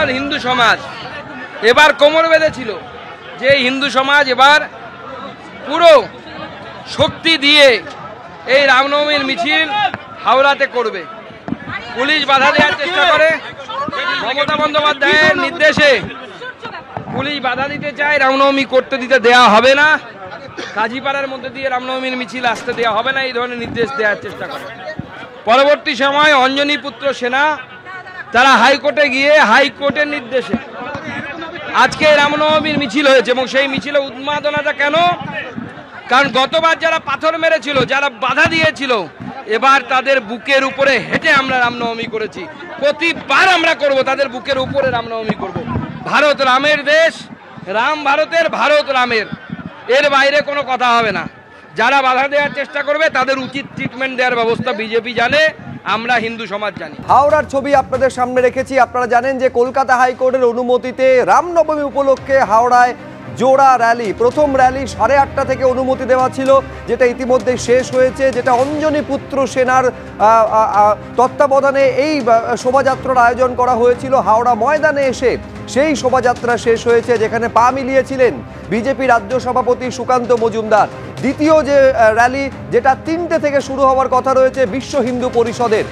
বাংলার হিন্দু সমাজ এবার কোমর বেঁধেছিল যে হিন্দু সমাজ এবার পুরো শক্তি দিয়ে এই রামনবমীর মিছিল হাওড়াতে করবে। পুলিশ বাধা দেওয়ার চেষ্টা করে, মমতা বন্দ্যোপাধ্যায়ের নির্দেশে পুলিশ বাধা দিতে চায়, রামনবমী করতে দিতে দেওয়া হবে না, কাজীপাড়ার মধ্যে দিয়ে রামনবমীর মিছিল আসতে দেওয়া হবে না, এই ধরনের নির্দেশ দেওয়ার চেষ্টা করে। পরবর্তী সময় অঞ্জনী পুত্র সেনা তারা হাইকোর্টে গিয়ে হাইকোর্টের নির্দেশে আজকে রামনবমীর মিছিল হয়েছে। এবং সেই মিছিলে উন্মাদনাটা কেন? কারণ গতবার যারা পাথর মেরেছিল, যারা বাধা দিয়েছিল, এবার তাদের বুকের উপরে হেঁটে আমরা রামনবমী করেছি। প্রতিবার আমরা করব, তাদের বুকের উপরে রামনবমী করব। ভারত রামের দেশ, রাম ভারতের, ভারত রামের, এর বাইরে কোনো কথা হবে না। যারা বাধা দেওয়ার চেষ্টা করবে তাদের উচিত ট্রিটমেন্ট দেওয়ার ব্যবস্থা বিজেপি জানে, আমরা হিন্দু সমাজ জানি। হাওড়ার ছবি আপনাদের সামনে রেখেছি। আপনারা জানেন যে কলকাতা হাইকোর্টের অনুমতিতে রামনবমী উপলক্ষে হাওড়ায় জোড়া র্যালি, প্রথম র্যালি 8:30 থেকে অনুমতি দেওয়া ছিল, যেটা ইতিমধ্যে শেষ হয়েছে, যেটা অঞ্জনী পুত্র সেনার তত্ত্বাবধানে এই শোভাযাত্রার আয়োজন করা হয়েছিল। হাওড়া ময়দানে এসে সেই শোভাযাত্রা শেষ হয়েছে, যেখানে পা মিলিয়েছিলেন বিজেপি রাজ্য সভাপতি সুকান্ত মজুমদার। দ্বিতীয় যে র্যালি, যেটা 3টে থেকে শুরু হওয়ার কথা রয়েছে বিশ্ব হিন্দু পরিষদের,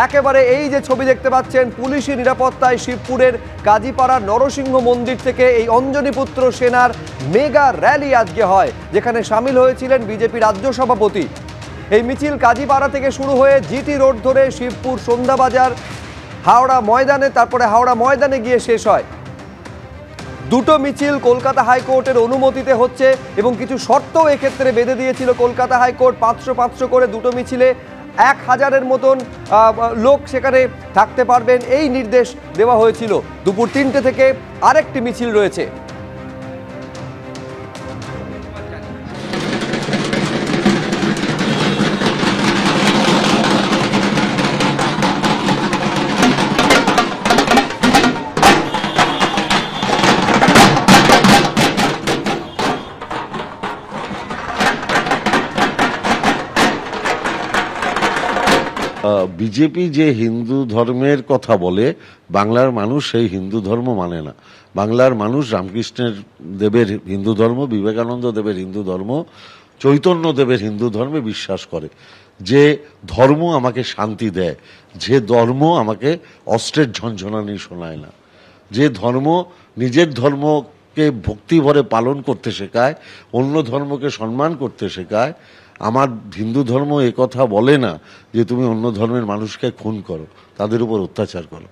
একেবারে এই যে ছবি দেখতে পাচ্ছেন, পুলিশি নিরাপত্তায় শিবপুরের কাজীপাড়ার নরসিংহ মন্দির থেকে এই অঞ্জনী পুত্র সেনার মেগা র্যালি আজকে হয়, যেখানে সামিল হয়েছিলেন বিজেপি রাজ্য সভাপতি। এই মিছিল কাজীপাড়া থেকে শুরু হয়ে জিটি রোড ধরে শিবপুর সন্ধ্যাবাজার হাওড়া ময়দানে, তারপরে হাওড়া ময়দানে গিয়ে শেষ হয়। দুটো মিছিল কলকাতা হাইকোর্টের অনুমতিতে হচ্ছে এবং কিছু শর্তও এক্ষেত্রে বেঁধে দিয়েছিল কলকাতা হাইকোর্ট। 500 করে দুটো মিছিলে 1000-এর মতন লোক সেখানে থাকতে পারবেন, এই নির্দেশ দেওয়া হয়েছিল। দুপুর 3টে থেকে আরেকটি মিছিল রয়েছে। বিজেপি যে হিন্দু ধর্মের কথা বলে, বাংলার মানুষ সেই হিন্দু ধর্ম মানে না। বাংলার মানুষ রামকৃষ্ণের দেবের হিন্দু ধর্ম, বিবেকানন্দ দেবের হিন্দু ধর্ম, চৈতন্য দেবের হিন্দু ধর্মে বিশ্বাস করে। যে ধর্ম আমাকে শান্তি দেয়, যে ধর্ম আমাকে অস্ত্রের ঝনঝনানি শোনায় না, যে ধর্ম নিজের ধর্মকে ভক্তি ভরে পালন করতে শেখায়, অন্য ধর্মকে সম্মান করতে শেখায়। আমার হিন্দু ধর্ম একথা বলে না যে তুমি অন্য ধর্মের মানুষকে খুন করো, তাদের উপর অত্যাচার করো।